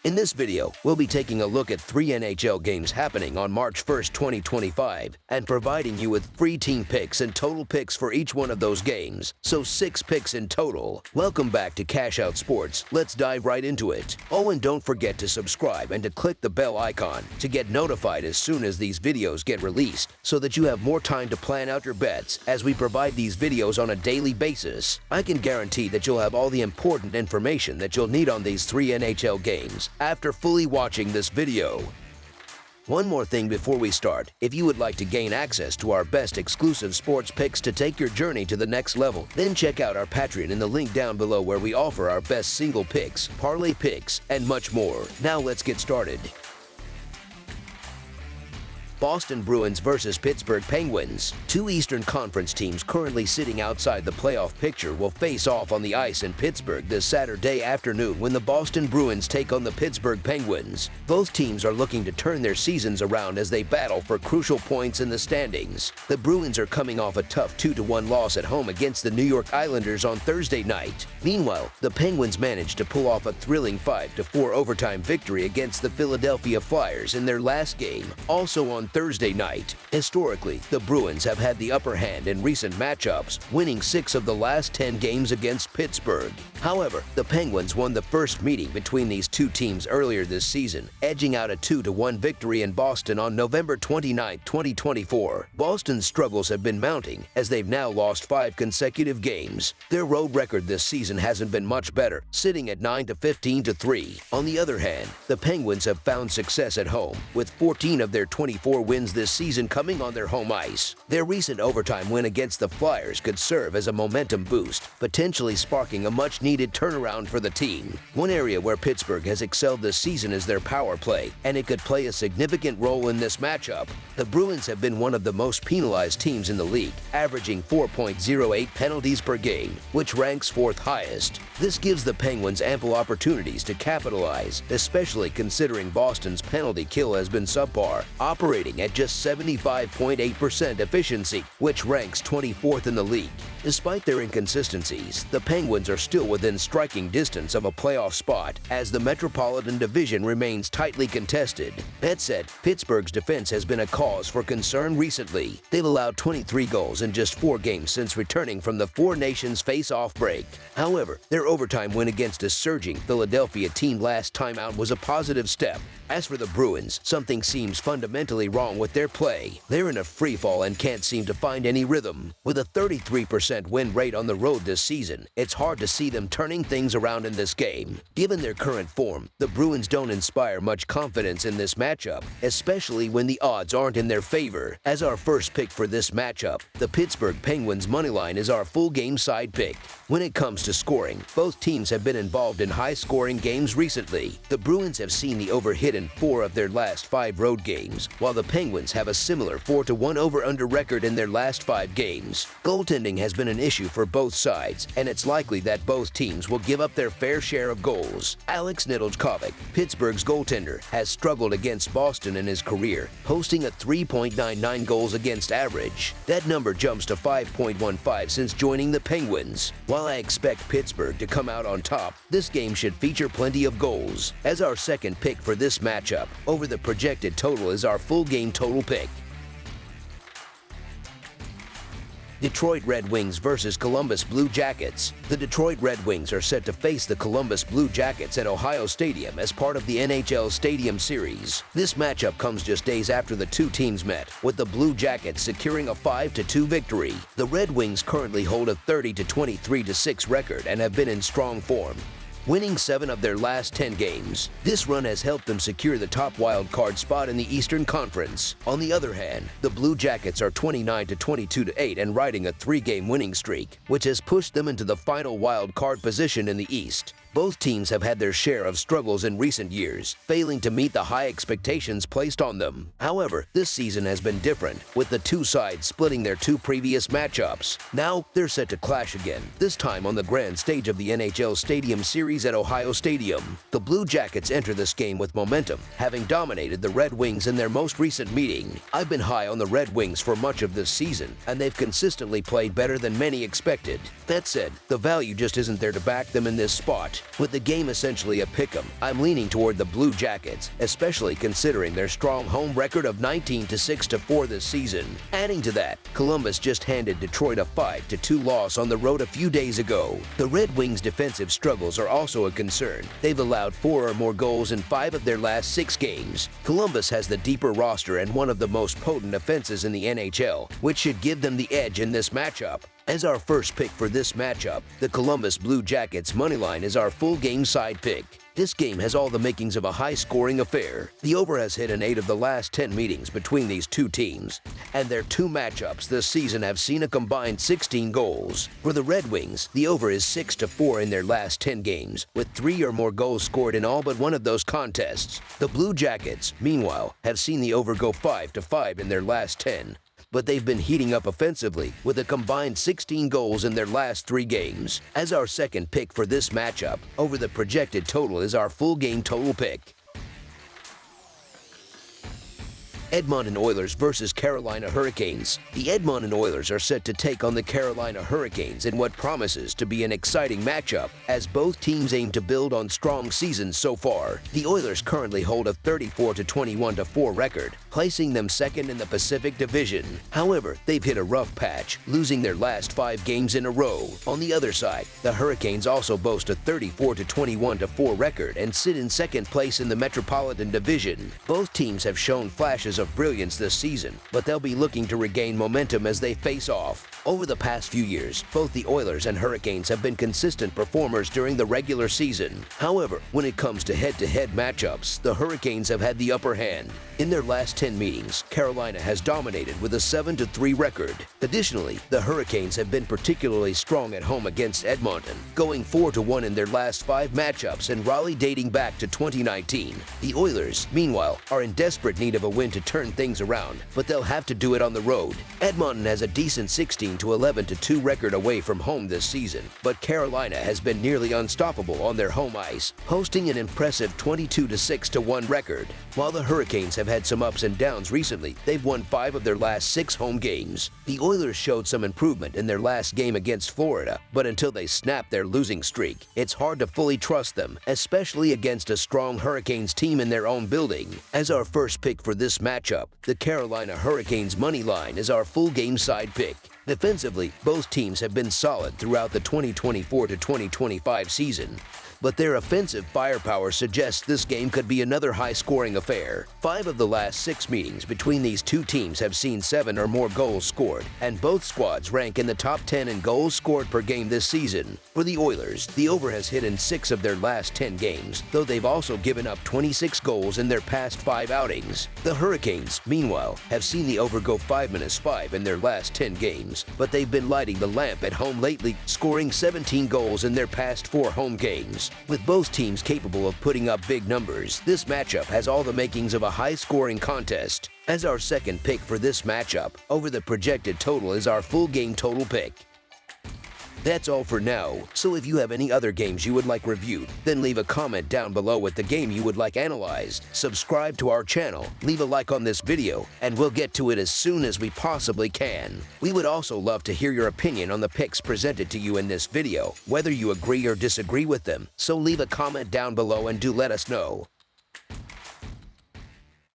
In this video, we'll be taking a look at 3 NHL games happening on March 1st, 2025, and providing you with free team picks and total picks for each one of those games, so 6 picks in total. Welcome back to Cash Out Sports. Let's dive right into it. Oh, and don't forget to subscribe and to click the bell icon to get notified as soon as these videos get released, so that you have more time to plan out your bets as we provide these videos on a daily basis. I can guarantee that you'll have all the important information that you'll need on these 3 NHL games after fully watching this video. One more thing before we start. If you would like to gain access to our best exclusive sports picks to take your journey to the next level, then check out our Patreon in the link down below, where we offer our best single picks, parlay picks, and much more. Now let's get started. Boston Bruins versus Pittsburgh Penguins. 2 Eastern Conference teams currently sitting outside the playoff picture will face off on the ice in Pittsburgh this Saturday afternoon when the Boston Bruins take on the Pittsburgh Penguins. Both teams are looking to turn their seasons around as they battle for crucial points in the standings. The Bruins are coming off a tough 2-1 loss at home against the New York Islanders on Thursday night. Meanwhile, the Penguins managed to pull off a thrilling 5-4 overtime victory against the Philadelphia Flyers in their last game, also on Thursday night. Historically, the Bruins have had the upper hand in recent matchups, winning 6 of the last 10 games against Pittsburgh. However, the Penguins won the first meeting between these two teams earlier this season, edging out a 2-1 victory in Boston on November 29, 2024. Boston's struggles have been mounting as they've now lost 5 consecutive games. Their road record this season hasn't been much better, sitting at 9-15-3. On the other hand, the Penguins have found success at home, with 14 of their 24 wins this season coming on their home ice. Their recent overtime win against the Flyers could serve as a momentum boost, potentially sparking a much-needed turnaround for the team. One area where Pittsburgh has excelled this season is their power play, and it could play a significant role in this matchup. The Bruins have been one of the most penalized teams in the league, averaging 4.08 penalties per game, which ranks 4th highest. This gives the Penguins ample opportunities to capitalize, especially considering Boston's penalty kill has been subpar, operating at just 75.8% efficiency, which ranks 24th in the league. Despite their inconsistencies, the Penguins are still within striking distance of a playoff spot, as the Metropolitan Division remains tightly contested. That said, Pittsburgh's defense has been a cause for concern recently. They've allowed 23 goals in just 4 games since returning from the Four Nations face-off break. However, their overtime win against a surging Philadelphia team last time out was a positive step. As for the Bruins, something seems fundamentally wrong with their play. They're in a freefall and can't seem to find any rhythm. With a 33% win rate on the road this season, it's hard to see them turning things around in this game. Given their current form, the Bruins don't inspire much confidence in this matchup, especially when the odds aren't in their favor. As our first pick for this matchup, the Pittsburgh Penguins moneyline is our full game side pick. When it comes to scoring, both teams have been involved in high-scoring games recently. The Bruins have seen the over hit in 4 of their last 5 road games, while the Penguins have a similar 4-1 over-under record in their last 5 games. Goaltending has been an issue for both sides, and it's likely that both teams will give up their fair share of goals. Alex Nedeljkovic, Pittsburgh's goaltender, has struggled against Boston in his career, posting a 3.99 goals against average. That number jumps to 5.15 since joining the Penguins. While I expect Pittsburgh to come out on top, this game should feature plenty of goals. As our second pick for this matchup, over the projected total is our full game total pick. Detroit Red Wings versus Columbus Blue Jackets. The Detroit Red Wings are set to face the Columbus Blue Jackets at Ohio Stadium as part of the NHL Stadium Series. This matchup comes just days after the two teams met, with the Blue Jackets securing a 5-2 victory. The Red Wings currently hold a 30-23-6 record and have been in strong form, winning 7 of their last 10 games. This run has helped them secure the top wild card spot in the Eastern Conference. On the other hand, the Blue Jackets are 29-22-8 and riding a 3-game winning streak, which has pushed them into the final wild card position in the East. Both teams have had their share of struggles in recent years, failing to meet the high expectations placed on them. However, this season has been different, with the two sides splitting their 2 previous matchups. Now, they're set to clash again, this time on the grand stage of the NHL Stadium Series at Ohio Stadium. The Blue Jackets enter this game with momentum, having dominated the Red Wings in their most recent meeting. I've been high on the Red Wings for much of this season, and they've consistently played better than many expected. That said, the value just isn't there to back them in this spot. With the game essentially a pick'em, I'm leaning toward the Blue Jackets, especially considering their strong home record of 19-6-4 this season. Adding to that, Columbus just handed Detroit a 5-2 loss on the road a few days ago. The Red Wings' defensive struggles are also a concern. They've allowed 4 or more goals in 5 of their last 6 games. Columbus has the deeper roster and one of the most potent offenses in the NHL, which should give them the edge in this matchup. As our first pick for this matchup, the Columbus Blue Jackets moneyline is our full game side pick. This game has all the makings of a high-scoring affair. The over has hit in 8 of the last 10 meetings between these two teams, and their 2 matchups this season have seen a combined 16 goals. For the Red Wings, the over is 6-4 in their last 10 games, with 3 or more goals scored in all but one of those contests. The Blue Jackets, meanwhile, have seen the over go 5-5 in their last 10. But they've been heating up offensively with a combined 16 goals in their last 3 games. As our second pick for this matchup, over the projected total is our full game total pick. Edmonton Oilers versus Carolina Hurricanes. The Edmonton Oilers are set to take on the Carolina Hurricanes in what promises to be an exciting matchup, as both teams aim to build on strong seasons so far. The Oilers currently hold a 34-21-4 record, placing them second in the Pacific Division. However, they've hit a rough patch, losing their last 5 games in a row. On the other side, the Hurricanes also boast a 34-21-4 record and sit in second place in the Metropolitan Division. Both teams have shown flashes of brilliance this season, but they'll be looking to regain momentum as they face off. Over the past few years, both the Oilers and Hurricanes have been consistent performers during the regular season. However, when it comes to head-to-head matchups, the Hurricanes have had the upper hand. In their last 10 meetings, Carolina has dominated with a 7-3 record. Additionally, the Hurricanes have been particularly strong at home against Edmonton, going 4-1 in their last 5 matchups in Raleigh dating back to 2019. The Oilers, meanwhile, are in desperate need of a win to turn things around, but they'll have to do it on the road. Edmonton has a decent 16-11-2 record away from home this season, but Carolina has been nearly unstoppable on their home ice, posting an impressive 22-6-1 record. While the Hurricanes have had some ups and downs recently, they've won 5 of their last 6 home games. The Oilers showed some improvement in their last game against Florida, but until they snap their losing streak, it's hard to fully trust them, especially against a strong Hurricanes team in their own building. As our first pick for this matchup, the Carolina Hurricanes money line is our full game side pick. Defensively, both teams have been solid throughout the 2024-2025 season, but their offensive firepower suggests this game could be another high-scoring affair. 5 of the last 6 meetings between these two teams have seen 7 or more goals scored, and both squads rank in the top 10 in goals scored per game this season. For the Oilers, the over has hit in 6 of their last 10 games, though they've also given up 26 goals in their past 5 outings. The Hurricanes, meanwhile, have seen the over go 5-5 in their last 10 games, but they've been lighting the lamp at home lately, scoring 17 goals in their past 4 home games. With both teams capable of putting up big numbers, this matchup has all the makings of a high-scoring contest. As our second pick for this matchup, over the projected total is our full game total pick. That's all for now, so if you have any other games you would like reviewed, then leave a comment down below with the game you would like analyzed. Subscribe to our channel, leave a like on this video, and we'll get to it as soon as we possibly can. We would also love to hear your opinion on the picks presented to you in this video, whether you agree or disagree with them, so leave a comment down below and do let us know.